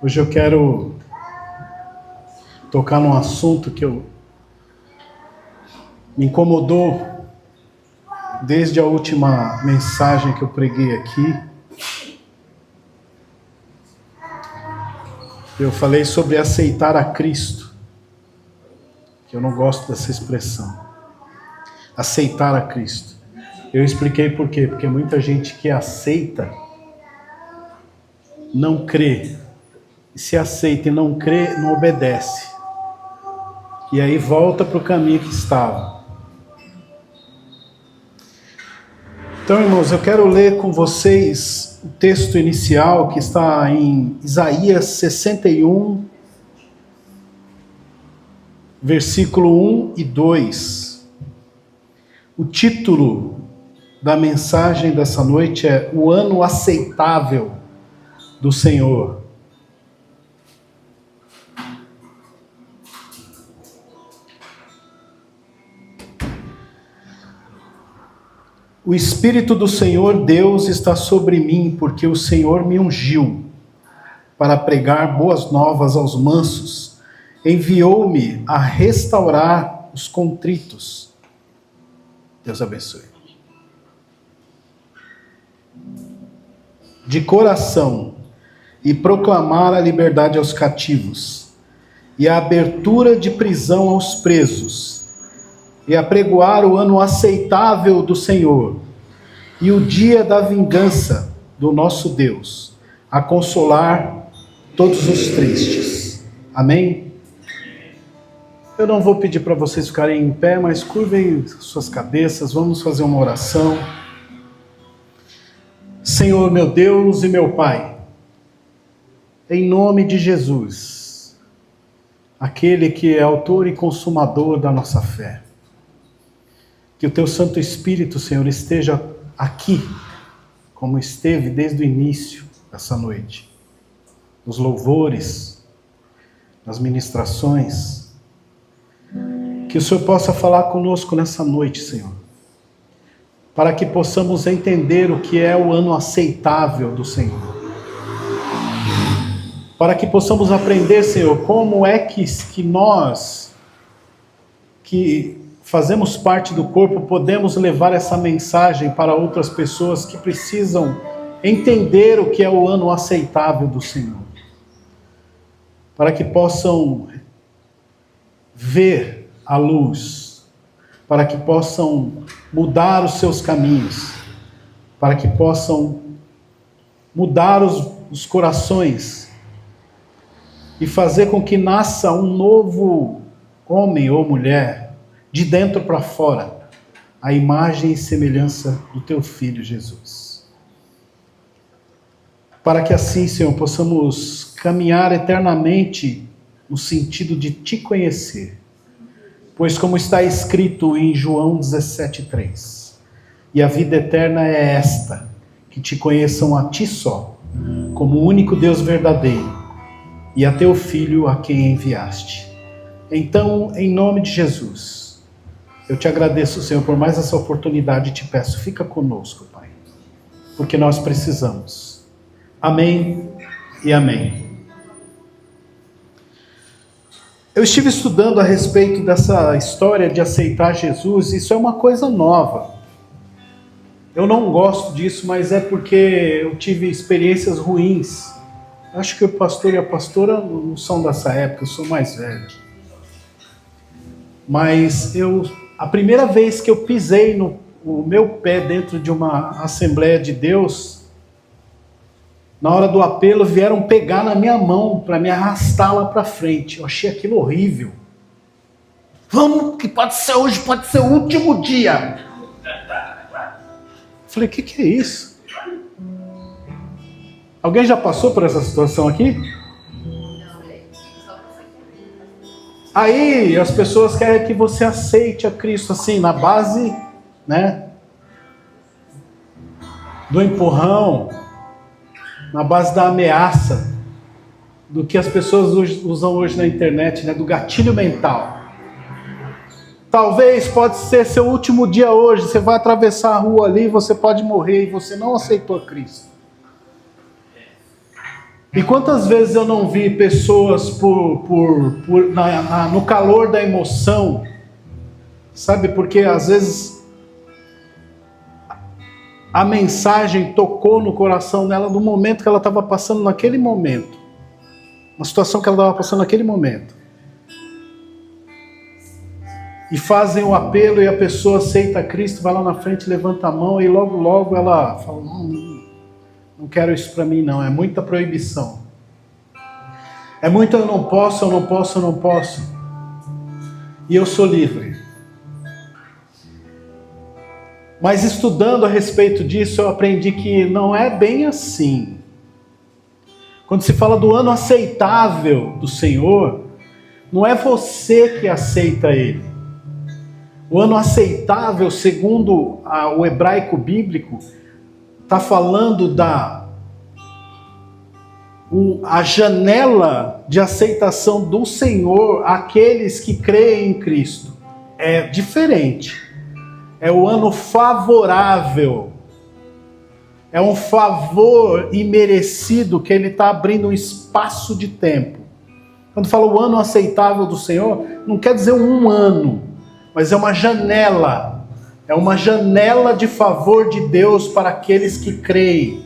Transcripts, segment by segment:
Hoje eu quero tocar num assunto que me incomodou desde a última mensagem que eu preguei aqui. Eu falei sobre aceitar a Cristo, que eu não gosto dessa expressão. Aceitar a Cristo. Eu expliquei por quê. Porque muita gente que aceita não crê. E se aceita e não crê, não obedece. E aí volta para o caminho que estava. Então, irmãos, eu quero ler com vocês o texto inicial que está em Isaías 61, versículo 1 e 2. O título da mensagem dessa noite é O Ano Aceitável do Senhor. O Espírito do Senhor Deus está sobre mim, porque o Senhor me ungiu para pregar boas novas aos mansos. Enviou-me a restaurar os contritos. Deus abençoe. De coração, e proclamar a liberdade aos cativos, e a abertura de prisão aos presos, e apregoar o ano aceitável do Senhor, e o dia da vingança do nosso Deus, a consolar todos os tristes. Amém? Eu não vou pedir para vocês ficarem em pé, mas curvem suas cabeças, vamos fazer uma oração. Senhor, meu Deus e meu Pai, em nome de Jesus, aquele que é autor e consumador da nossa fé, que o Teu Santo Espírito, Senhor, esteja aqui, como esteve desde o início dessa noite, nos louvores, nas ministrações, que o Senhor possa falar conosco nessa noite, Senhor, para que possamos entender o que é o ano aceitável do Senhor, para que possamos aprender, Senhor, como é que nós, que fazemos parte do corpo, podemos levar essa mensagem para outras pessoas que precisam entender o que é o ano aceitável do Senhor. Para que possam ver a luz, para que possam mudar os seus caminhos, para que possam mudar os corações e fazer com que nasça um novo homem ou mulher, de dentro para fora, a imagem e semelhança do Teu Filho Jesus. Para que assim, Senhor, possamos caminhar eternamente no sentido de Te conhecer. Pois como está escrito em João 17,3, e a vida eterna é esta, que Te conheçam a Ti só, como o único Deus verdadeiro, e a Teu Filho a quem enviaste. Então, em nome de Jesus, eu Te agradeço, Senhor, por mais essa oportunidade e Te peço, fica conosco, Pai, porque nós precisamos. Amém e amém. Eu estive estudando a respeito dessa história de aceitar Jesus, isso é uma coisa nova. Eu não gosto disso, mas é porque eu tive experiências ruins. Acho que o pastor e a pastora não são dessa época, eu sou mais velho. Mas a primeira vez que eu pisei o meu pé dentro de uma Assembleia de Deus, na hora do apelo vieram pegar na minha mão para me arrastar lá para frente. Eu achei aquilo horrível. Vamos, que pode ser hoje, pode ser o último dia. Falei, o que é isso? Alguém já passou por essa situação aqui? Aí as pessoas querem que você aceite a Cristo assim, na base, né, do empurrão, na base da ameaça, do que as pessoas usam hoje na internet, né, do gatilho mental. Talvez pode ser seu último dia hoje, você vai atravessar a rua ali, você pode morrer e você não aceitou a Cristo. E quantas vezes eu não vi pessoas no calor da emoção, sabe? Porque às vezes a mensagem tocou no coração dela no momento que ela estava passando naquele momento. Uma situação que ela estava passando naquele momento. E fazem o apelo e a pessoa aceita Cristo, vai lá na frente, levanta a mão e logo ela fala, não quero isso para mim não, é muita proibição. É muito eu não posso. E eu sou livre. Mas estudando a respeito disso, eu aprendi que não é bem assim. Quando se fala do ano aceitável do Senhor, não é você que aceita Ele. O ano aceitável, segundo o hebraico bíblico, está falando a janela de aceitação do Senhor àqueles que creem em Cristo. É diferente. É o ano favorável. É um favor imerecido que Ele está abrindo um espaço de tempo. Quando fala o ano aceitável do Senhor, não quer dizer um ano, mas é uma janela. É uma janela de favor de Deus para aqueles que creem.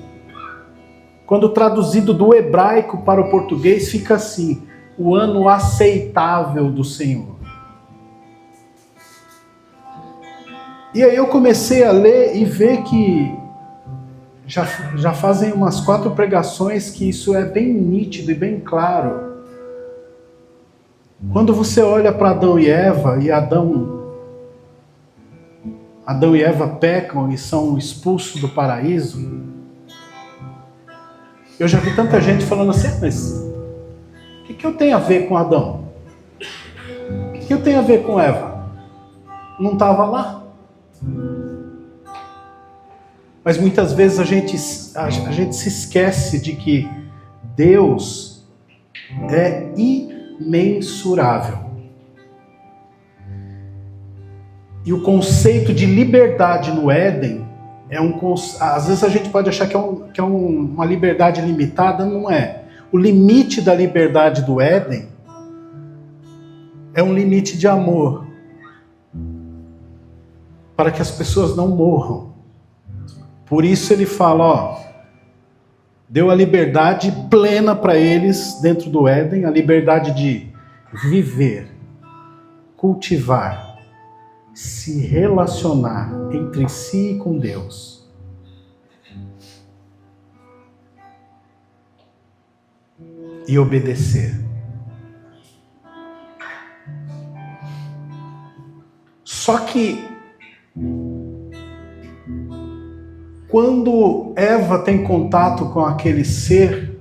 Quando traduzido do hebraico para o português, fica assim: o ano aceitável do Senhor. E aí eu comecei a ler e ver que já fazem umas 4 pregações que isso é bem nítido e bem claro. Quando você olha para Adão e Eva, e Adão e Eva pecam e são expulsos do paraíso, eu já vi tanta gente falando assim, mas o que eu tenho a ver com Adão? O que eu tenho a ver com Eva? Não estava lá? Mas muitas vezes a gente se esquece de que Deus é imensurável. E o conceito de liberdade no Éden às vezes a gente pode achar que é uma liberdade limitada, não é. O limite da liberdade do Éden é um limite de amor, para que as pessoas não morram. Por isso ele fala, deu a liberdade plena para eles dentro do Éden, a liberdade de viver, cultivar, se relacionar entre si e com Deus. E obedecer. Só que quando Eva tem contato com aquele ser,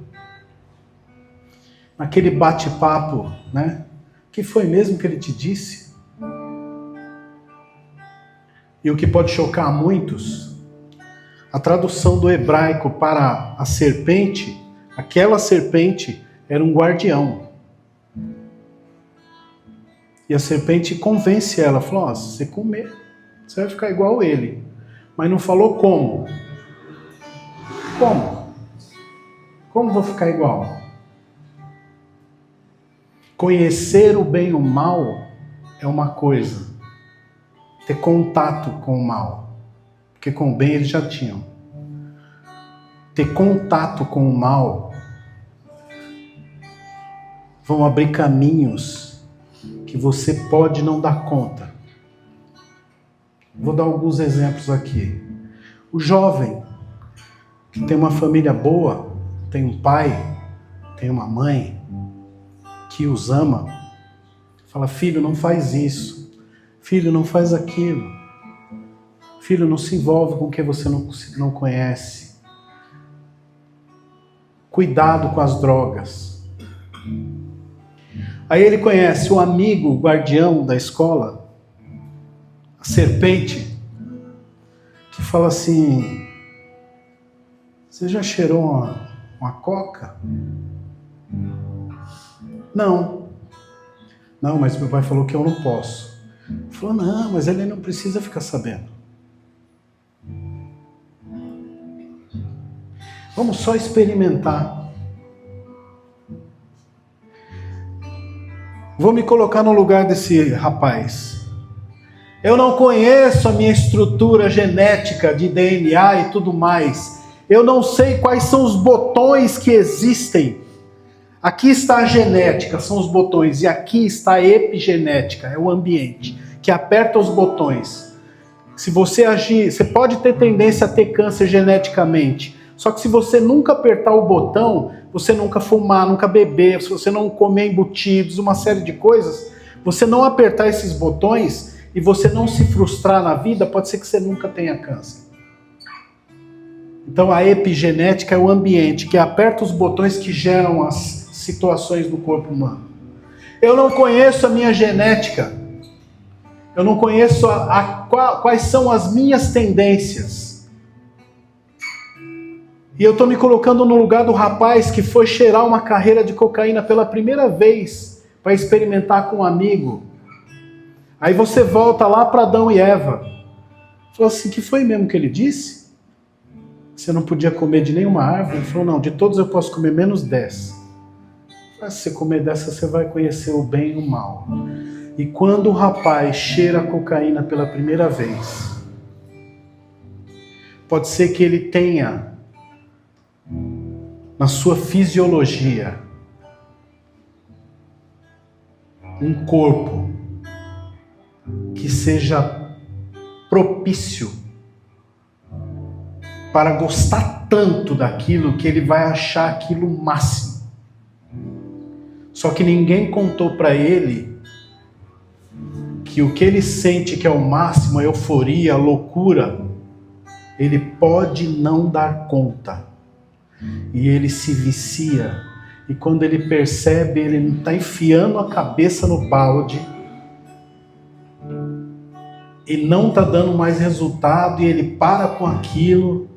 naquele bate-papo, né? Que foi mesmo que ele te disse? E o que pode chocar a muitos, a tradução do hebraico para a serpente, aquela serpente era um guardião. E a serpente convence ela, falou, se você comer, você vai ficar igual ele. Mas não falou como. Como? Como vou ficar igual? Conhecer o bem e o mal é uma coisa. Ter contato com o mal. Porque com o bem eles já tinham. Ter contato com o mal vão abrir caminhos que você pode não dar conta. Vou dar alguns exemplos aqui. O jovem que tem uma família boa, tem um pai, tem uma mãe que os ama, fala, filho, não faz isso. Filho, não faz aquilo. Filho, não se envolve com o que você não conhece. Cuidado com as drogas. Aí ele conhece o amigo, o guardião da escola, a serpente, que fala assim, você já cheirou uma coca? Não. Não, mas meu pai falou que eu não posso. Ele falou, não, mas ele não precisa ficar sabendo. Vamos só experimentar. Vou me colocar no lugar desse rapaz. Eu não conheço a minha estrutura genética de DNA e tudo mais. Eu não sei quais são os botões que existem. Aqui está a genética, são os botões, e aqui está a epigenética, é o ambiente, que aperta os botões. Se você agir, você pode ter tendência a ter câncer geneticamente, só que se você nunca apertar o botão, você nunca fumar, nunca beber, se você não comer embutidos, uma série de coisas, você não apertar esses botões e você não se frustrar na vida, pode ser que você nunca tenha câncer. Então a epigenética é o ambiente que aperta os botões que geram as situações do corpo humano. Eu não conheço a minha genética. Eu não conheço quais são as minhas tendências. E eu estou me colocando no lugar do rapaz que foi cheirar uma carreira de cocaína pela primeira vez para experimentar com um amigo. Aí você volta lá para Adão e Eva. Falou assim, que foi mesmo que ele disse? Você não podia comer de nenhuma árvore? Ele falou, não, de todos eu posso comer menos 10. Mas se você comer dessa, você vai conhecer o bem e o mal. E quando o rapaz cheira a cocaína pela primeira vez, pode ser que ele tenha na sua fisiologia um corpo que seja propício para gostar tanto daquilo que ele vai achar aquilo o máximo. Só que ninguém contou para ele que o que ele sente que é o máximo, a euforia, a loucura, ele pode não dar conta. E ele se vicia. E quando ele percebe, ele está enfiando a cabeça no balde e não está dando mais resultado, e ele para com aquilo,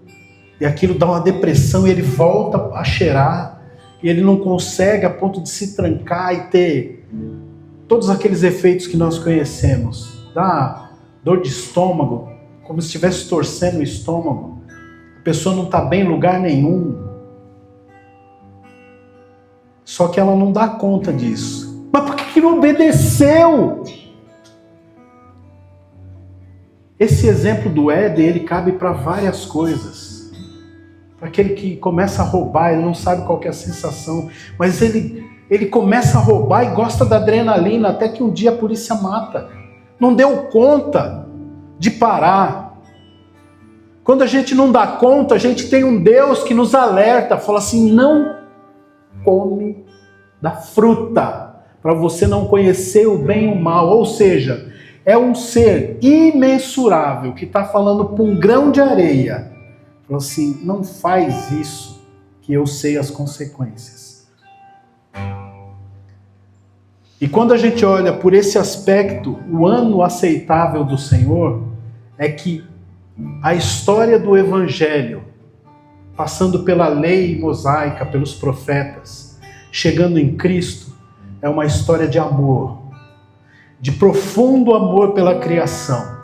e aquilo dá uma depressão, e ele volta a cheirar, e ele não consegue a ponto de se trancar e ter todos aqueles efeitos que nós conhecemos. Dá dor de estômago, como se estivesse torcendo o estômago. A pessoa não está bem em lugar nenhum. Só que ela não dá conta disso. Mas por que não obedeceu? Esse exemplo do Éden, ele cabe para várias coisas. Para aquele que começa a roubar, ele não sabe qual que é a sensação, mas ele começa a roubar e gosta da adrenalina, até que um dia a polícia mata. Não deu conta de parar. Quando a gente não dá conta, a gente tem um Deus que nos alerta, fala assim, não come da fruta, para você não conhecer o bem e o mal. Ou seja, é um ser imensurável que está falando para um grão de areia. Falou assim, não faz isso, que eu sei as consequências. E quando a gente olha por esse aspecto, o ano aceitável do Senhor é que a história do Evangelho, passando pela lei mosaica, pelos profetas, chegando em Cristo, é uma história de amor, de profundo amor pela criação.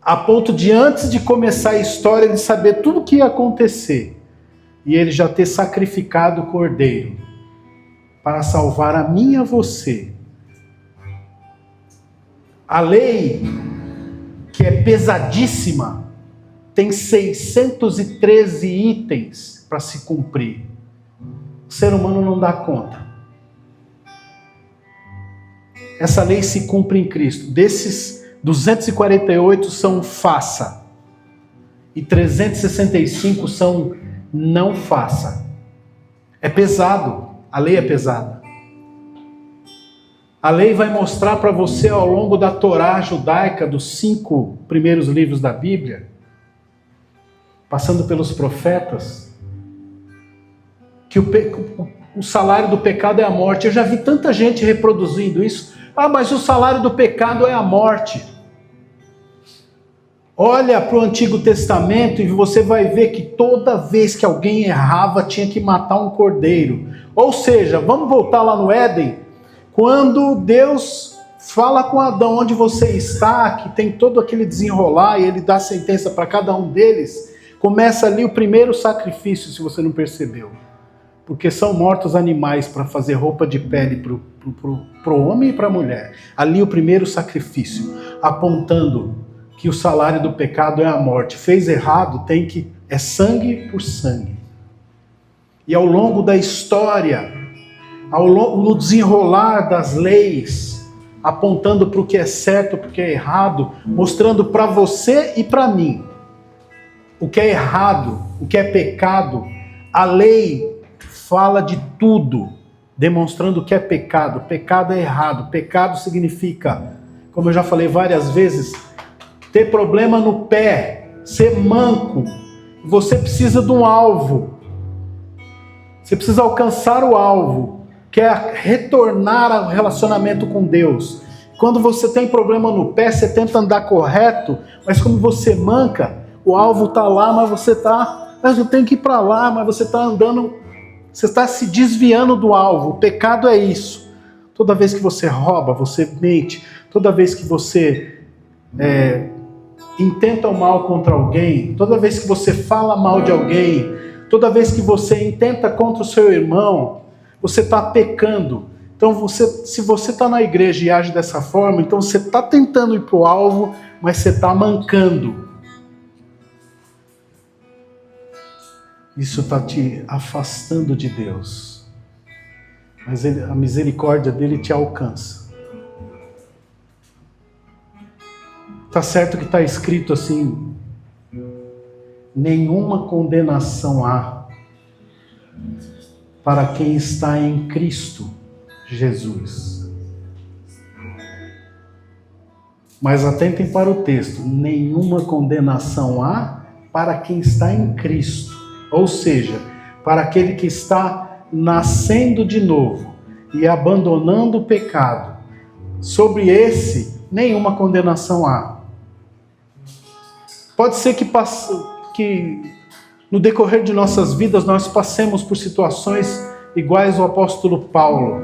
A ponto de, antes de começar a história, ele saber tudo o que ia acontecer. E ele já ter sacrificado o cordeiro para salvar a mim e a você. A lei, que é pesadíssima, tem 613 itens para se cumprir. O ser humano não dá conta. Essa lei se cumpre em Cristo. Desses 248 são faça e 365 são não faça. É pesado, a lei é pesada. A lei vai mostrar para você ao longo da Torá judaica, dos 5 primeiros livros da Bíblia, passando pelos profetas, que o salário do pecado é a morte. Eu já vi tanta gente reproduzindo isso. Ah, mas o salário do pecado é a morte. Olha para o Antigo Testamento e você vai ver que toda vez que alguém errava, tinha que matar um cordeiro. Ou seja, vamos voltar lá no Éden, quando Deus fala com Adão onde você está, que tem todo aquele desenrolar e ele dá sentença para cada um deles, começa ali o primeiro sacrifício, se você não percebeu. Porque são mortos animais para fazer roupa de pele para o para o homem e para a mulher. Ali o primeiro sacrifício, apontando que o salário do pecado é a morte. Fez errado, é sangue por sangue. E ao longo da história, no desenrolar das leis, apontando para o que é certo, para o que é errado, mostrando para você e para mim o que é errado, o que é pecado. A lei fala de tudo, demonstrando o que é pecado. Pecado é errado. Pecado significa, como eu já falei várias vezes, ter problema no pé, ser manco. Você precisa de um alvo. Você precisa alcançar o alvo, que é retornar ao relacionamento com Deus. Quando você tem problema no pé, você tenta andar correto, mas como você manca, o alvo está lá, mas eu tenho que ir para lá, mas você está andando, você está se desviando do alvo. O pecado é isso. Toda vez que você rouba, você mente. Toda vez que você intenta o mal contra alguém, toda vez que você fala mal de alguém, toda vez que você intenta contra o seu irmão, você está pecando. Então, se você está na igreja e age dessa forma, então você está tentando ir para o alvo, mas você está mancando. Isso está te afastando de Deus. Mas a misericórdia dele te alcança. Está certo que está escrito assim: nenhuma condenação há para quem está em Cristo Jesus. Mas atentem para o texto: nenhuma condenação há para quem está em Cristo. Ou seja, para aquele que está nascendo de novo e abandonando o pecado. Sobre esse, nenhuma condenação há. Pode ser que no decorrer de nossas vidas nós passemos por situações iguais ao apóstolo Paulo,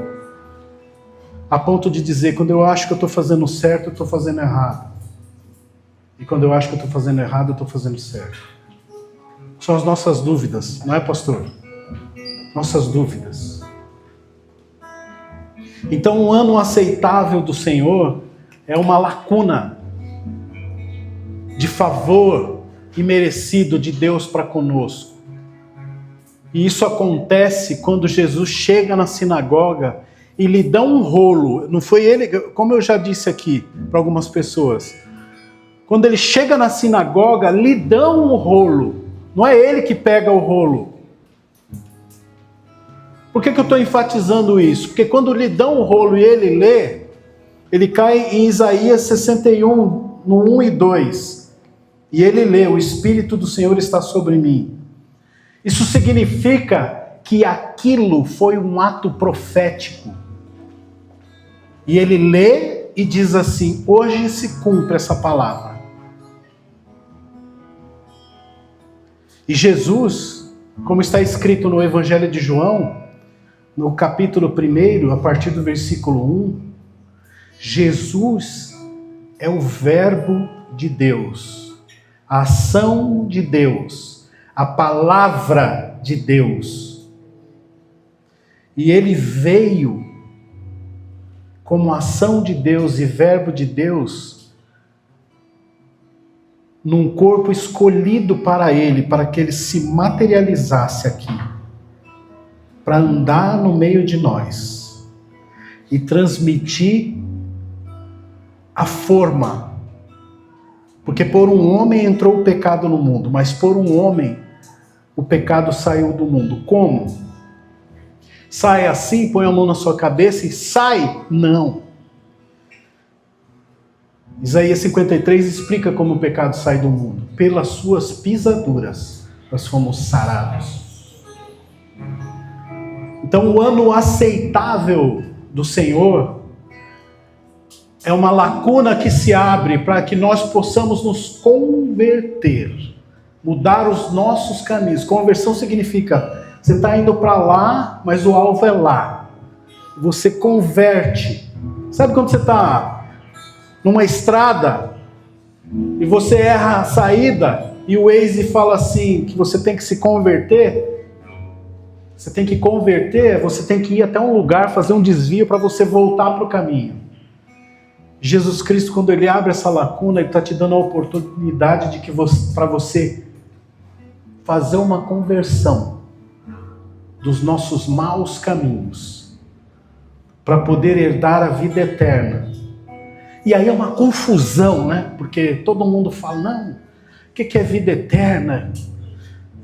a ponto de dizer: quando eu acho que eu estou fazendo certo, eu estou fazendo errado. E quando eu acho que eu estou fazendo errado, eu estou fazendo certo. São as nossas dúvidas, não é, pastor? Nossas dúvidas. Então, um ano aceitável do Senhor é uma lacuna de favor imerecido de Deus para conosco. E isso acontece quando Jesus chega na sinagoga e lhe dá um rolo. Não foi ele, como eu já disse aqui para algumas pessoas, quando ele chega na sinagoga, lhe dá um rolo. Não é ele que pega o rolo. Por que eu estou enfatizando isso? Porque quando lhe dão o rolo e ele lê, ele cai em Isaías 61, no 1 e 2. E ele lê: o Espírito do Senhor está sobre mim. Isso significa que aquilo foi um ato profético. E ele lê e diz assim: hoje se cumpre essa palavra. E Jesus, como está escrito no Evangelho de João, no capítulo 1, a partir do versículo 1, Jesus é o Verbo de Deus, a ação de Deus, a palavra de Deus. E ele veio como ação de Deus e Verbo de Deus num corpo escolhido para ele, para que ele se materializasse aqui, para andar no meio de nós e transmitir a forma. Porque por um homem entrou o pecado no mundo, mas por um homem o pecado saiu do mundo. Como? Sai assim, põe a mão na sua cabeça e sai? Não. Isaías 53 explica como o pecado sai do mundo. Pelas suas pisaduras nós fomos sarados. Então o ano aceitável do Senhor é uma lacuna que se abre para que nós possamos nos converter, mudar os nossos caminhos. Conversão significa, você está indo para lá, mas o alvo é lá. Você converte. Sabe quando você está numa estrada e você erra a saída e o Waze fala assim, que você tem que se converter? Você tem que converter, você tem que ir até um lugar, fazer um desvio para você voltar para o caminho. Jesus Cristo, quando ele abre essa lacuna, ele está te dando a oportunidade de que para você fazer uma conversão dos nossos maus caminhos, para poder herdar a vida eterna. E aí é uma confusão, né? Porque todo mundo fala, não, o que é vida eterna?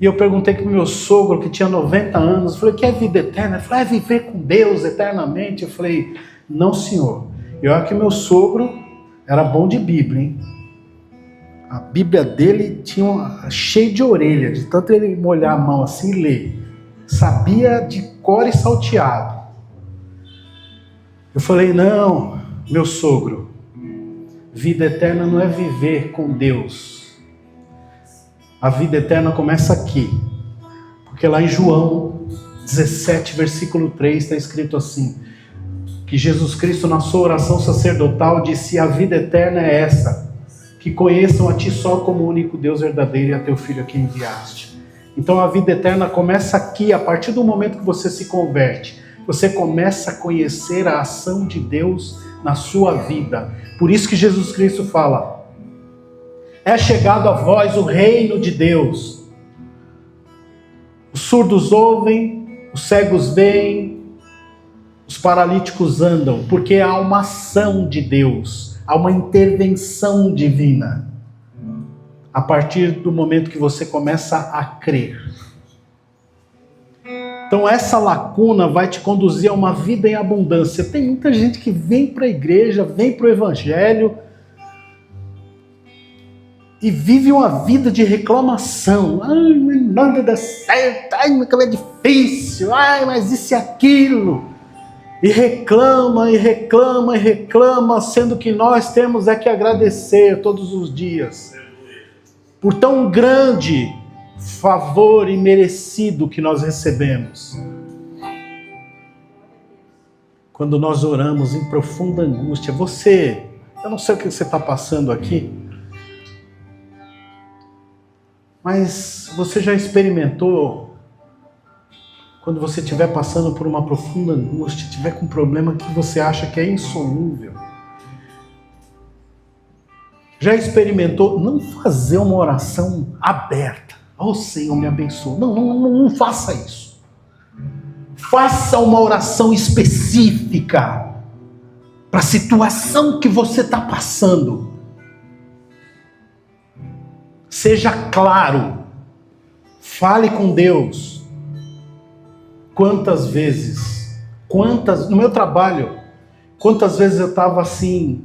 E eu perguntei para o meu sogro, que tinha 90 anos, eu falei, o que é vida eterna? Ele falou, é viver com Deus eternamente. Eu falei, não, senhor. E olha que meu sogro era bom de Bíblia, hein? A Bíblia dele tinha cheio de orelha, de tanto ele molhar a mão assim e ler. Sabia de cor e salteado. Eu falei, não, meu sogro, vida eterna não é viver com Deus. A vida eterna começa aqui. Porque lá em João 17, versículo 3, está escrito assim, que Jesus Cristo, na sua oração sacerdotal, disse, a vida eterna é essa, que conheçam a ti só como o único Deus verdadeiro e a teu Filho a quem enviaste. Então a vida eterna começa aqui, a partir do momento que você se converte. Você começa a conhecer a ação de Deus na sua vida. Por isso que Jesus Cristo fala, é chegado a vós o reino de Deus. Os surdos ouvem, os cegos veem, os paralíticos andam, porque há uma ação de Deus, há uma intervenção divina. A partir do momento que você começa a crer. Então essa lacuna vai te conduzir a uma vida em abundância. Tem muita gente que vem para a igreja, vem para o evangelho e vive uma vida de reclamação. Ai, mas nada dá certo, ai, mas como é difícil, ai, mas isso e aquilo. E reclama, e reclama, e reclama, sendo que nós temos é que agradecer todos os dias por tão grande favor imerecido que nós recebemos. Quando nós oramos em profunda angústia, eu não sei o que você está passando aqui, mas você já experimentou, quando você estiver passando por uma profunda angústia, estiver com um problema que você acha que é insolúvel, já experimentou não fazer uma oração aberta? Oh, Senhor, me abençoa. Não faça isso. Faça uma oração específica para a situação que você está passando. Seja claro. Fale com Deus. No meu trabalho, quantas vezes eu estava assim,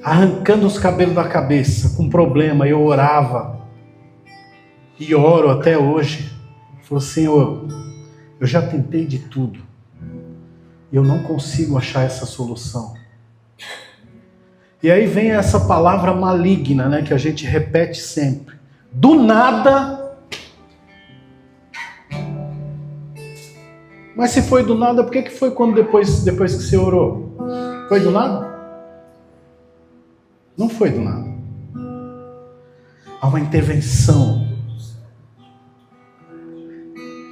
arrancando os cabelos da cabeça, com problema, eu orava, e oro até hoje, falei, Senhor, eu já tentei de tudo, e eu não consigo achar essa solução. E aí vem essa palavra maligna, né, que a gente repete sempre, do nada. Mas se foi do nada, por que foi quando depois que você orou? Foi do nada? Não foi do nada. Há uma intervenção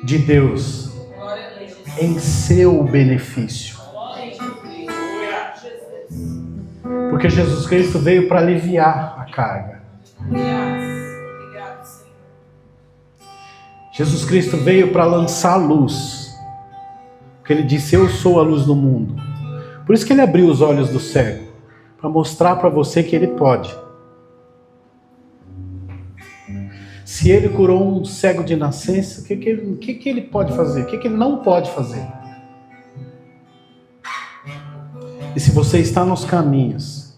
de Deus em seu benefício. Porque Jesus Cristo veio para aliviar a carga. Jesus Cristo veio para lançar a luz. Porque ele disse, eu sou a luz do mundo. Por isso que ele abriu os olhos do cego. Para mostrar para você que ele pode. Se ele curou um cego de nascença, o que ele pode fazer? O que ele não pode fazer? E se você está nos caminhos,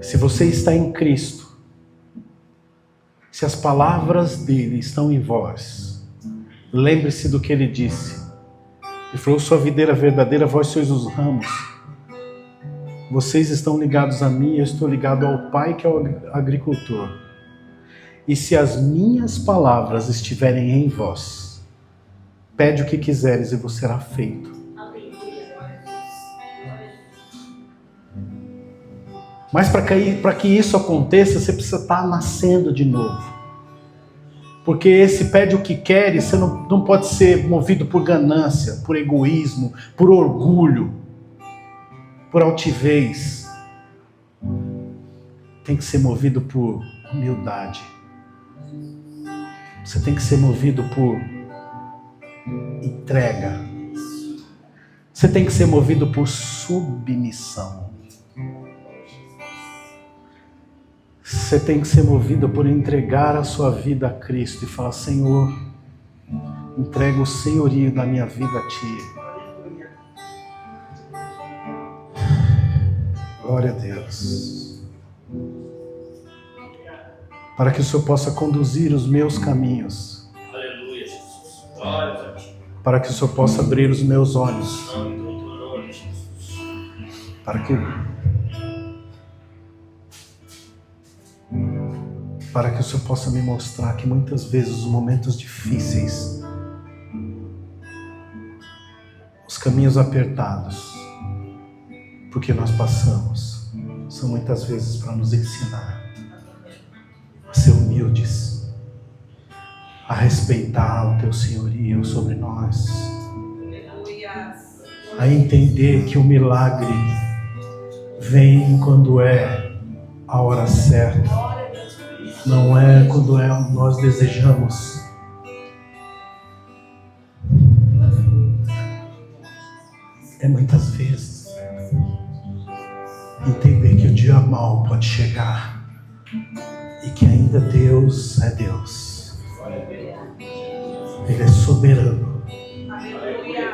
se você está em Cristo, se as palavras dele estão em vós, lembre-se do que ele disse. Ele falou, sua videira verdadeira, vós sois os ramos. Vocês estão ligados a mim, eu estou ligado ao Pai que é o agricultor. E se as minhas palavras estiverem em vós, pede o que quiseres e vos será feito. Mas para que isso aconteça, você precisa estar nascendo de novo. Porque esse pede o que quer e você não pode ser movido por ganância, por egoísmo, por orgulho, por altivez. Tem que ser movido por humildade. Você tem que ser movido por entrega. Você tem que ser movido por submissão. Você tem que ser movido por entregar a sua vida a Cristo e falar: Senhor, entrego o senhorio da minha vida a Ti. Glória a Deus. Para que o Senhor possa conduzir os meus caminhos. Aleluia, Jesus. Glória a Ti. Para que o Senhor possa abrir os meus olhos. Para que o Senhor possa me mostrar que muitas vezes os momentos difíceis, os caminhos apertados, porque nós passamos, são muitas vezes para nos ensinar a ser humildes, a respeitar o Teu senhorio sobre nós, a entender que o milagre vem quando é a hora certa, não é quando nós desejamos. É muitas vezes entender que o dia mau pode chegar e que ainda Deus é Deus. Ele é soberano.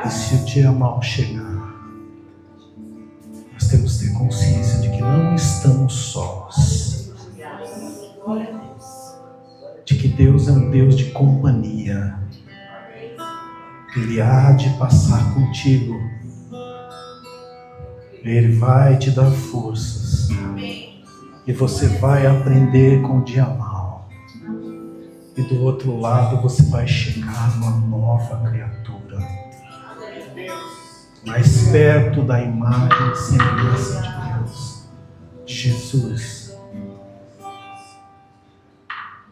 E se o dia mau chegar, nós temos que ter consciência de que não estamos sós. De que Deus é um Deus de companhia. Ele há de passar contigo. Ele vai te dar forças. E você vai aprender com o dia mau. E do outro lado você vai chegar numa nova criatura. Mais perto da imagem e semelhança de Deus. Jesus.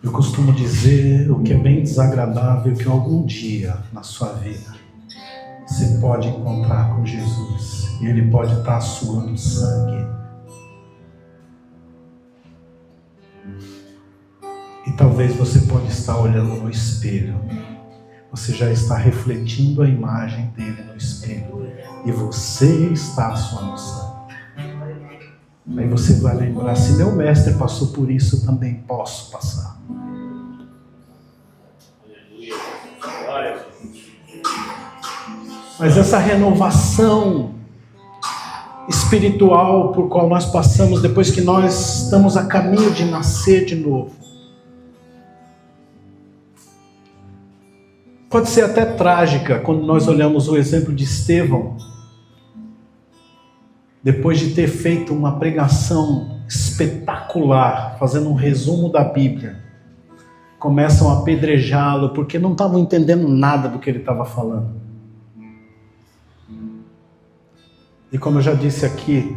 Eu costumo dizer o que é bem desagradável, que algum dia na sua vida você pode encontrar com Jesus e Ele pode estar suando sangue. E talvez você pode estar olhando no espelho. Você já está refletindo a imagem dele no espelho e você está suando sangue. Aí você vai lembrar: se meu mestre passou por isso, eu também posso passar. Mas essa renovação espiritual por qual nós passamos depois que nós estamos a caminho de nascer de novo, pode ser até trágica quando nós olhamos o exemplo de Estevão. Depois de ter feito uma pregação espetacular, fazendo um resumo da Bíblia, começam a apedrejá-lo porque não estavam entendendo nada do que ele estava falando. E como eu já disse aqui,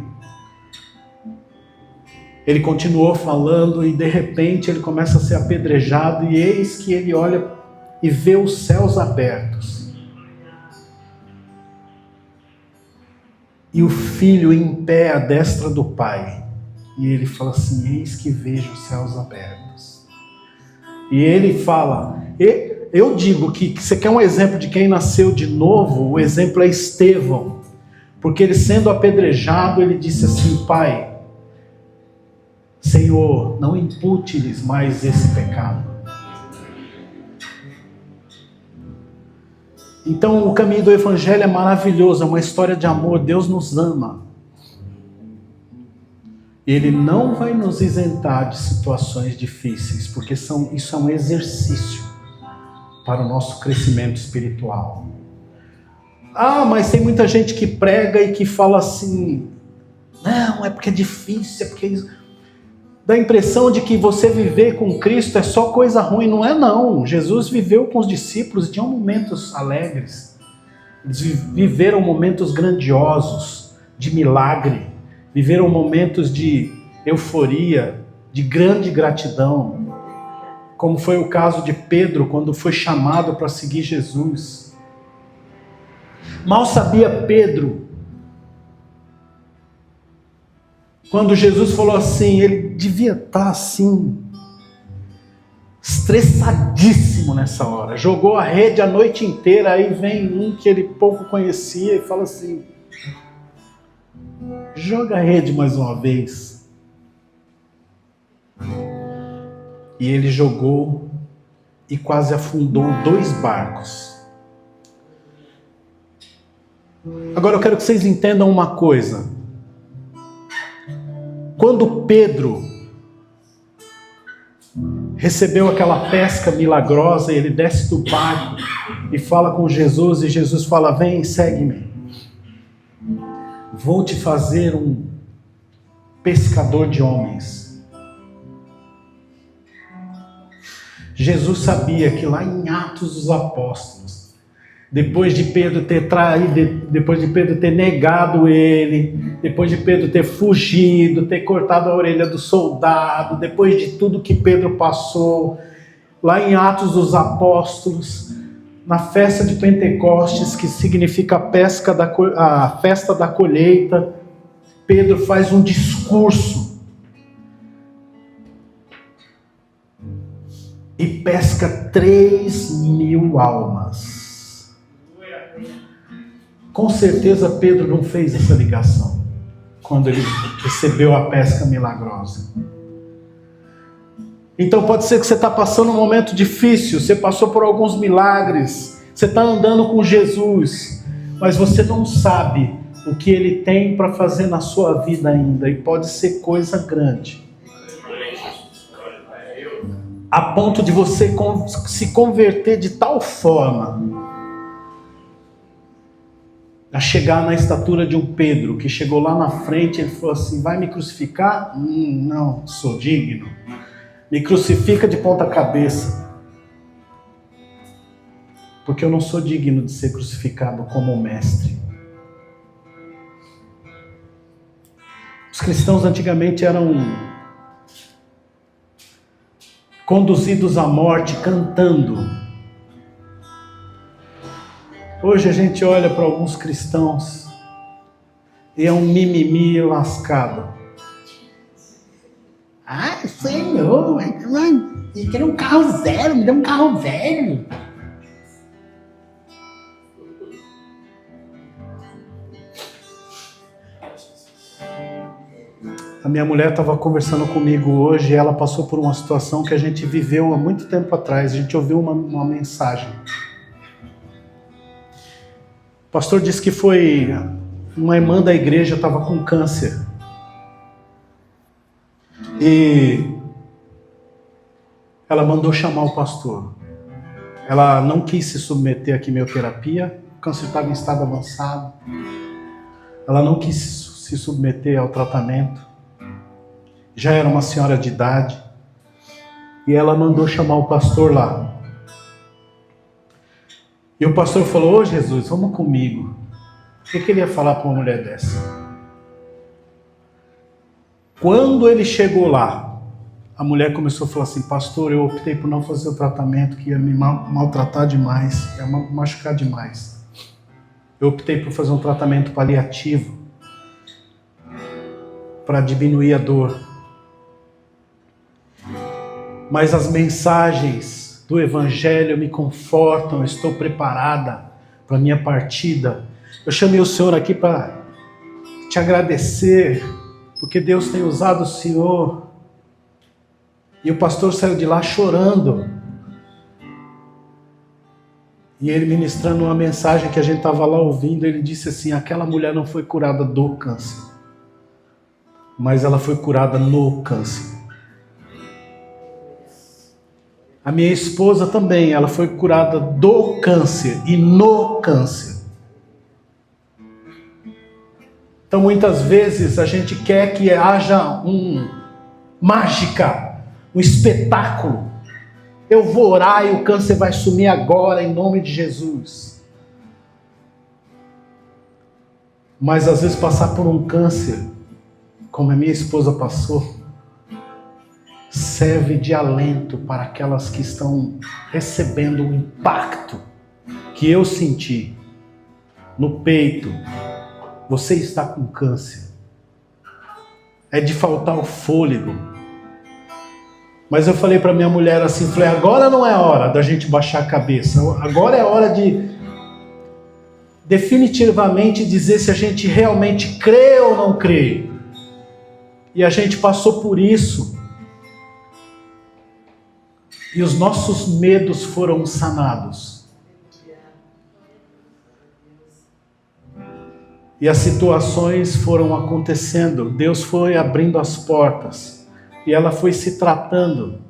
ele continuou falando e de repente ele começa a ser apedrejado e eis que ele olha e vê os céus abertos. E o filho em pé à destra do pai. E ele fala assim: eis que vejo os céus abertos. E ele fala, eu digo que você quer um exemplo de quem nasceu de novo, o exemplo é Estevão. Porque ele sendo apedrejado, ele disse assim: Pai, Senhor, não impute-lhes mais esse pecado. Então o caminho do Evangelho é maravilhoso, é uma história de amor. Deus nos ama. Ele não vai nos isentar de situações difíceis, porque isso é um exercício para o nosso crescimento espiritual. Ah, mas tem muita gente que prega e que fala assim: não, é porque é difícil, é porque isso. Dá a impressão de que você viver com Cristo é só coisa ruim. Não é não. Jesus viveu com os discípulos e tinham momentos alegres. Eles viveram momentos grandiosos, de milagre. Viveram momentos de euforia, de grande gratidão. como foi o caso de Pedro quando foi chamado para seguir Jesus. Mal sabia Pedro, quando Jesus falou assim, ele devia estar assim, estressadíssimo nessa hora. Jogou a rede a noite inteira, aí vem um que ele pouco conhecia e fala assim, joga a rede mais uma vez. E ele jogou e quase afundou 2 barcos. Agora eu quero que vocês entendam uma coisa. Quando Pedro recebeu aquela pesca milagrosa, ele desce do barco e fala com Jesus, e Jesus fala, vem, segue-me. Vou te fazer um pescador de homens. Jesus sabia que lá em Atos dos Apóstolos, depois de Pedro ter traído, depois de Pedro ter negado ele, depois de Pedro ter fugido, ter cortado a orelha do soldado, depois de tudo que Pedro passou, lá em Atos dos Apóstolos, na festa de Pentecostes, que significa a festa da colheita, Pedro faz um discurso e pesca 3.000 almas. Com certeza Pedro não fez essa ligação quando ele recebeu a pesca milagrosa. Então pode ser que você está passando um momento difícil, você passou por alguns milagres, você está andando com Jesus, mas você não sabe o que Ele tem para fazer na sua vida ainda, e pode ser coisa grande. A ponto de você se converter de tal forma a chegar na estatura de um Pedro, que chegou lá na frente, ele falou assim, vai me crucificar? Não, sou digno. Me crucifica de ponta cabeça, porque eu não sou digno de ser crucificado como mestre. Os cristãos antigamente eram conduzidos à morte cantando. Hoje a gente olha para alguns cristãos e é um mimimi lascado. Ah, Senhor, eu quero um carro zero, me dá um carro velho. A minha mulher estava conversando comigo hoje e ela passou por uma situação que a gente viveu há muito tempo atrás. A gente ouviu uma mensagem. O pastor disse que foi uma irmã da igreja, estava com câncer. E ela mandou chamar o pastor. Ela não quis se submeter à quimioterapia, o câncer estava em estado avançado. Ela não quis se submeter ao tratamento. Já era uma senhora de idade. E ela mandou chamar o pastor lá. E o pastor falou, ô Jesus, vamos comigo. O que ele ia falar para uma mulher dessa? Quando ele chegou lá, a mulher começou a falar assim, pastor, eu optei por não fazer o tratamento, que ia me maltratar demais, ia machucar demais. Eu optei por fazer um tratamento paliativo, para diminuir a dor. Mas as mensagens do Evangelho me confortam, eu estou preparada para a minha partida. Eu chamei o Senhor aqui para te agradecer, porque Deus tem usado o Senhor. E o pastor saiu de lá chorando. E ele ministrando uma mensagem que a gente estava lá ouvindo, ele disse assim, aquela mulher não foi curada do câncer, mas ela foi curada no câncer. A minha esposa também, ela foi curada do câncer e no câncer. Então muitas vezes a gente quer que haja mágica, um espetáculo. Eu vou orar e o câncer vai sumir agora em nome de Jesus. Mas às vezes passar por um câncer, como a minha esposa passou, serve de alento para aquelas que estão recebendo o impacto que eu senti no peito. Você está com câncer. É de faltar o fôlego. Mas eu falei para minha mulher assim, falei, agora não é hora da gente baixar a cabeça. Agora é hora de definitivamente dizer se a gente realmente crê ou não crê. E a gente passou por isso. E os nossos medos foram sanados. E as situações foram acontecendo. Deus foi abrindo as portas. E ela foi se tratando.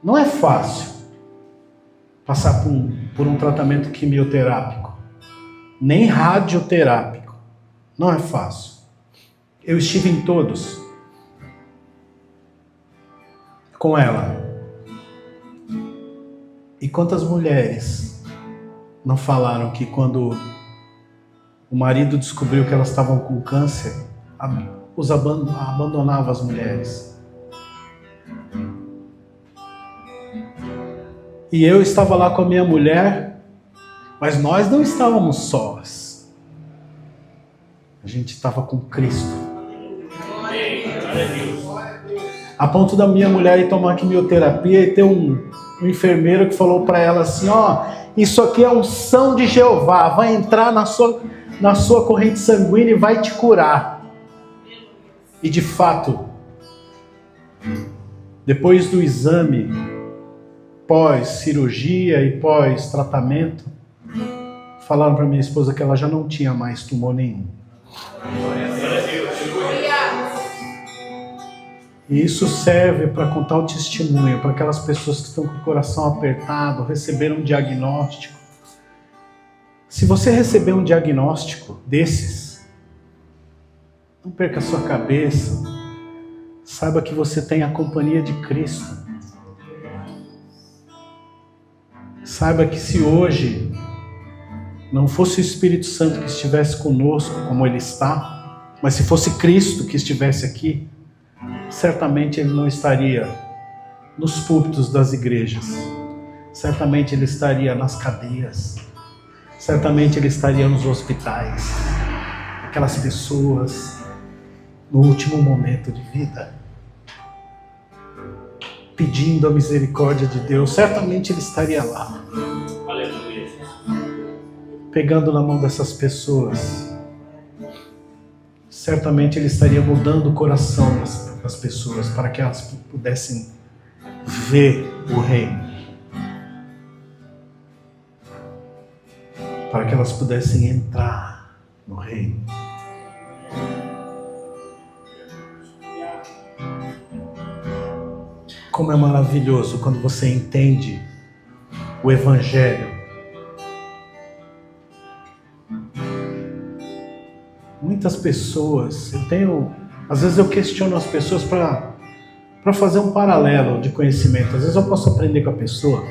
Não é fácil passar por um tratamento quimioterápico. Nem radioterápico. Não é fácil. Eu estive em todos. Com ela. E quantas mulheres não falaram que quando o marido descobriu que elas estavam com câncer, abandonava as mulheres. E eu estava lá com a minha mulher, mas nós não estávamos sós. A gente estava com Cristo. A ponto da minha mulher ir tomar quimioterapia e ter um enfermeiro que falou para ela assim, isso aqui é unção de Jeová, vai entrar na sua corrente sanguínea e vai te curar. E de fato, depois do exame, pós-cirurgia e pós-tratamento, falaram para minha esposa que ela já não tinha mais tumor nenhum. E isso serve para contar o testemunho para aquelas pessoas que estão com o coração apertado, receberam um diagnóstico. Se você receber um diagnóstico desses, não perca a sua cabeça. Saiba que você tem a companhia de Cristo. Saiba que se hoje não fosse o Espírito Santo que estivesse conosco, como Ele está, mas se fosse Cristo que estivesse aqui, certamente Ele não estaria nos púlpitos das igrejas. Certamente Ele estaria nas cadeias. Certamente Ele estaria nos hospitais. Aquelas pessoas no último momento de vida, pedindo a misericórdia de Deus, certamente Ele estaria lá. Aleluia. Pegando na mão dessas pessoas. Certamente Ele estaria mudando o coração das pessoas para que elas pudessem ver o reino. Para que elas pudessem entrar no reino. Como é maravilhoso quando você entende o Evangelho. Muitas pessoas, às vezes eu questiono as pessoas para fazer um paralelo de conhecimento. Às vezes eu posso aprender com a pessoa,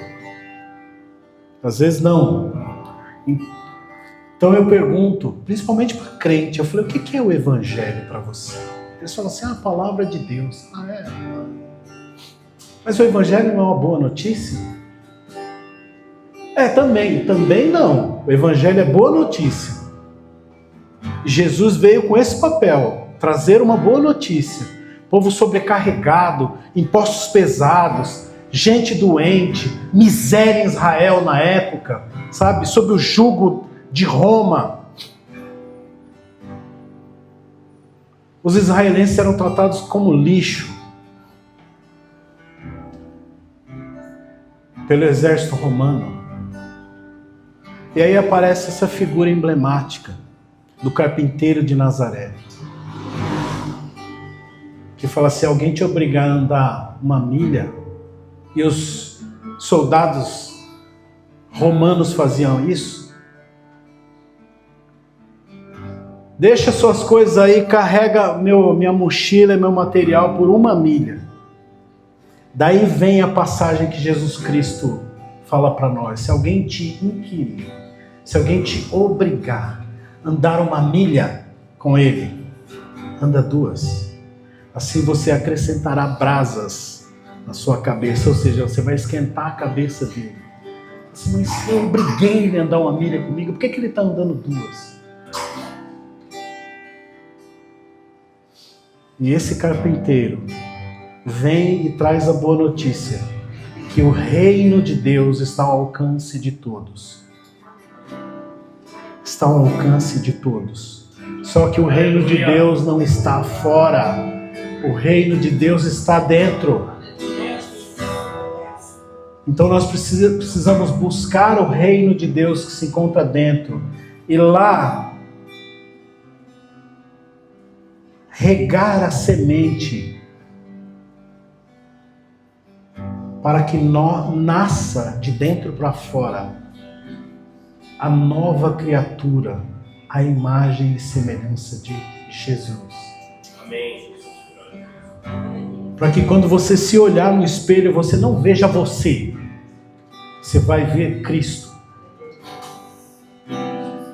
às vezes não. Então eu pergunto, principalmente para crente, eu falei, o que é o Evangelho para você? Eles falam assim, a palavra de Deus. Mas o Evangelho não é uma boa notícia? Também não. O Evangelho é boa notícia. Jesus veio com esse papel, trazer uma boa notícia. Povo sobrecarregado, impostos pesados, gente doente, miséria em Israel na época, sabe? Sob o jugo de Roma. Os israelenses eram tratados como lixo pelo exército romano. E aí aparece essa figura emblemática do carpinteiro de Nazaré, que fala, se alguém te obrigar a andar 1 milha, e os soldados romanos faziam isso, deixa suas coisas aí, carrega minha mochila e meu material por 1 milha. Daí vem a passagem que Jesus Cristo fala para nós, se alguém te inquirir, se alguém te obrigar a andar 1 milha com ele, anda 2. assim você acrescentará brasas na sua cabeça, ou seja, você vai esquentar a cabeça dele. Assim, mas eu obriguei ele a andar 1 milha comigo, por que ele está andando 2? E esse carpinteiro vem e traz a boa notícia, que o reino de Deus está ao alcance de todos. Está ao alcance de todos. Só que o reino de Deus não está fora. O reino de Deus está dentro. Então nós precisamos buscar o reino de Deus que se encontra dentro. E lá, regar a semente para que nasça de dentro para fora a nova criatura, a imagem e semelhança de Jesus. Amém. Para que quando você se olhar no espelho, você não veja você, você vai ver Cristo.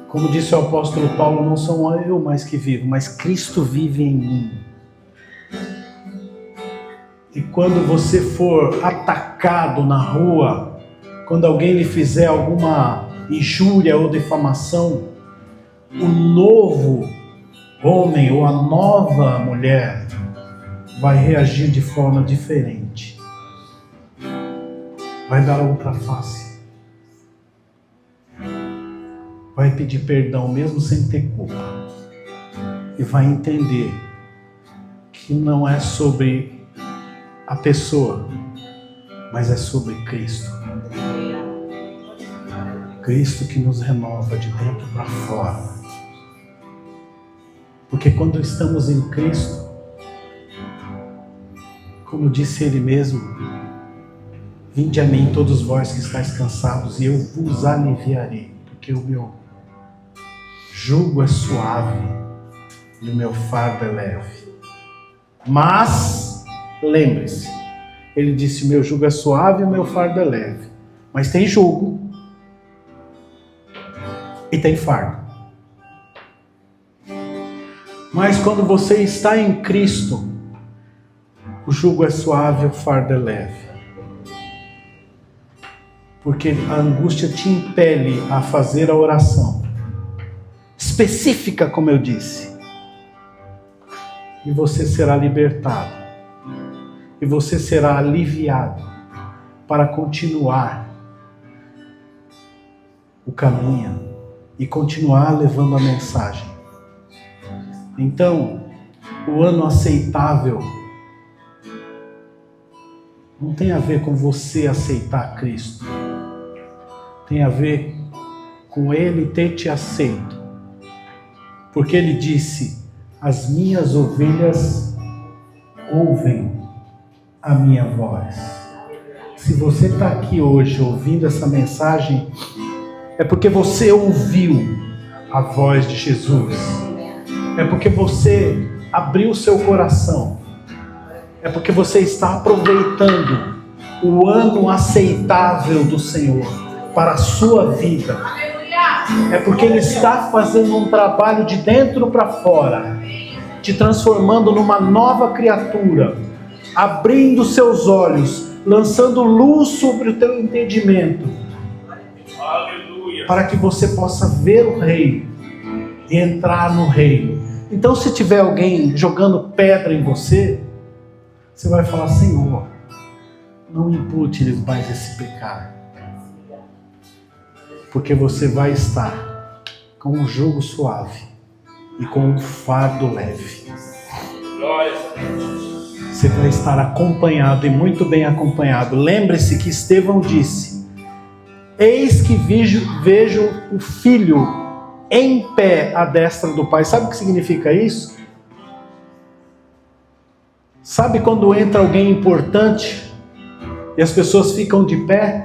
Como disse o apóstolo Paulo, não sou eu mais que vivo, mas Cristo vive em mim. E quando você for atacado na rua, quando alguém lhe fizer alguma injúria ou difamação, o novo homem ou a nova mulher vai reagir de forma diferente. Vai dar outra face. Vai pedir perdão mesmo sem ter culpa. E vai entender que não é sobre a pessoa, mas é sobre Cristo. Cristo que nos renova de dentro para fora. Porque quando estamos em Cristo, como disse Ele mesmo, vinde a mim todos vós que estáis cansados e eu vos aliviarei, porque o meu jugo é suave e o meu fardo é leve. Mas, lembre-se, Ele disse, o meu jugo é suave e o meu fardo é leve. Mas tem jugo e tem fardo. Mas quando você está em Cristo, o jugo é suave, o fardo é leve. Porque a angústia te impele a fazer a oração específica, como eu disse. E você será libertado. E você será aliviado para continuar o caminho e continuar levando a mensagem. Então, o ano aceitável não tem a ver com você aceitar Cristo. Tem a ver com Ele ter te aceito. Porque Ele disse, as minhas ovelhas ouvem a minha voz. Se você está aqui hoje ouvindo essa mensagem, é porque você ouviu a voz de Jesus. É porque você abriu seu coração. É porque você está aproveitando o ano aceitável do Senhor para a sua vida. É porque Ele está fazendo um trabalho de dentro para fora, te transformando numa nova criatura, abrindo seus olhos, lançando luz sobre o teu entendimento, para que você possa ver o reino e entrar no reino. Então, se tiver alguém jogando pedra em você, você vai falar, Senhor, não impute-lhes mais esse pecado. Porque você vai estar com um jugo suave e com um fardo leve. Você vai estar acompanhado e muito bem acompanhado. Lembre-se que Estevão disse, eis que vejo o Filho em pé à destra do Pai. Sabe o que significa isso? Sabe quando entra alguém importante e as pessoas ficam de pé?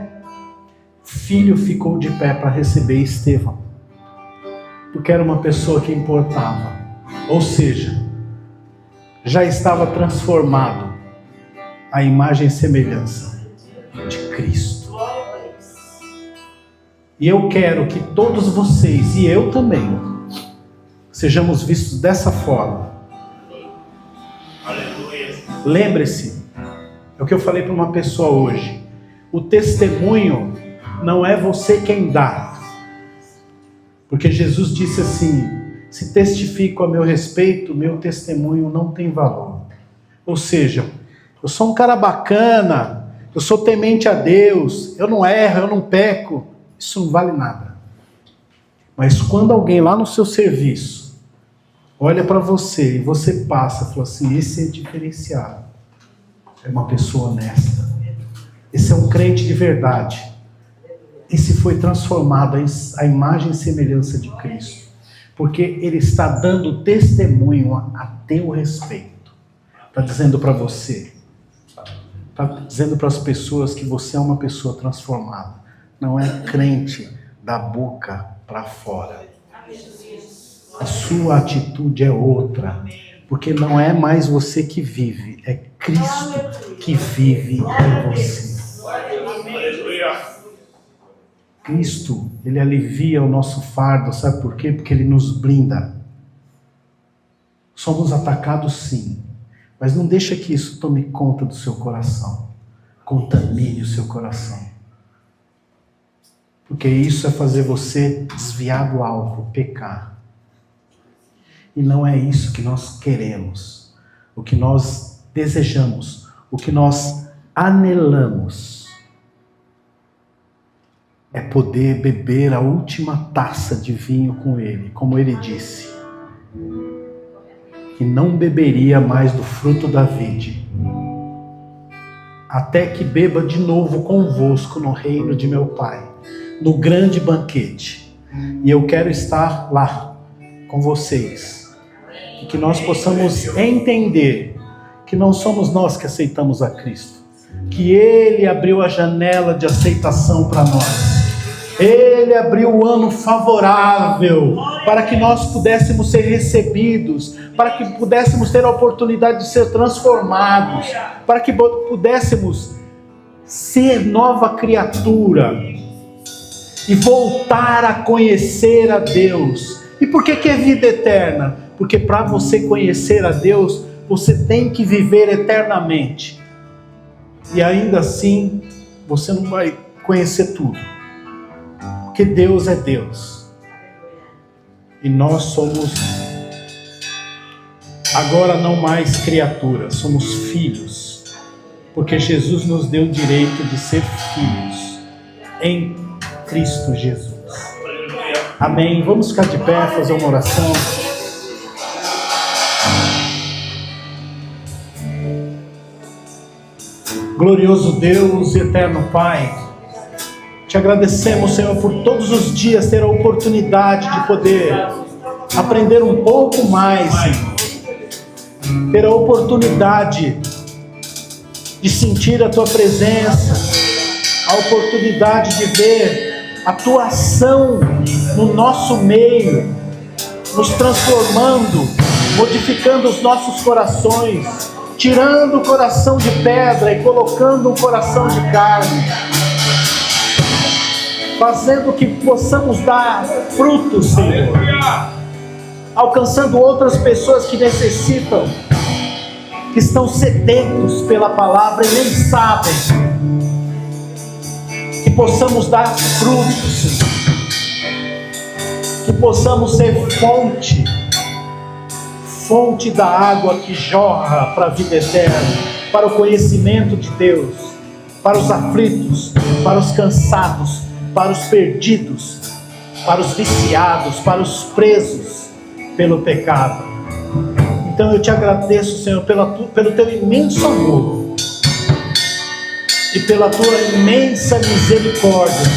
O Filho ficou de pé para receber Estevão, porque era uma pessoa que importava. Ou seja, já estava transformado à imagem e semelhança de Cristo. E eu quero que todos vocês, e eu também, sejamos vistos dessa forma. Aleluia. Lembre-se, é o que eu falei para uma pessoa hoje. O testemunho não é você quem dá. Porque Jesus disse assim: se testifico a meu respeito, meu testemunho não tem valor. Ou seja, eu sou um cara bacana, eu sou temente a Deus, eu não erro, eu não peco. Isso não vale nada. Mas quando alguém lá no seu serviço olha para você e você passa e fala assim: esse é diferenciado, é uma pessoa honesta, esse é um crente de verdade, esse foi transformado à imagem e semelhança de Cristo, porque ele está dando testemunho a teu respeito, está dizendo para você, está dizendo para as pessoas que você é uma pessoa transformada, não é crente da boca para fora. A sua atitude é outra, porque não é mais você que vive, é Cristo que vive em você. Cristo, ele alivia o nosso fardo, sabe por quê? Porque ele nos blinda. Somos atacados sim, mas não deixa que isso tome conta do seu coração, contamine o seu coração. Porque isso é fazer você desviar do alvo, pecar. E não é isso que nós queremos, o que nós desejamos, o que nós anelamos é poder beber a última taça de vinho com ele, como ele disse, que não beberia mais do fruto da vide, até que beba de novo convosco no reino de meu Pai, no grande banquete. E eu quero estar lá com vocês. E que nós possamos entender que não somos nós que aceitamos a Cristo, que Ele abriu a janela de aceitação para nós. Ele abriu o ano favorável para que nós pudéssemos ser recebidos, para que pudéssemos ter a oportunidade de ser transformados, para que pudéssemos ser nova criatura e voltar a conhecer a Deus. E por que é vida eterna? Porque para você conhecer a Deus, você tem que viver eternamente. E ainda assim, você não vai conhecer tudo. Porque Deus é Deus. E nós somos, agora não mais criaturas, somos filhos. Porque Jesus nos deu o direito de ser filhos em Cristo Jesus. Amém. Vamos ficar de pé, fazer uma oração. Glorioso Deus e eterno Pai, te agradecemos, Senhor, por todos os dias ter a oportunidade de poder aprender um pouco mais, Senhor. Ter a oportunidade de sentir a Tua presença, a oportunidade de ver a Tua ação no nosso meio, nos transformando, modificando os nossos corações, tirando o coração de pedra e colocando um coração de carne, fazendo que possamos dar frutos, Senhor, alcançando outras pessoas que necessitam, que estão sedentos pela palavra e nem sabem, que possamos dar frutos, Senhor, que possamos ser fonte da água que jorra para a vida eterna, para o conhecimento de Deus, para os aflitos, para os cansados, para os perdidos, para os viciados, para os presos pelo pecado. Então eu te agradeço, Senhor, pelo teu imenso amor e pela tua imensa misericórdia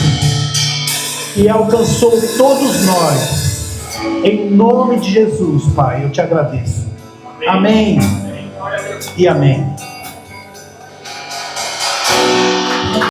que alcançou todos nós. Em nome de Jesus, Pai, eu te agradeço. Amém e amém.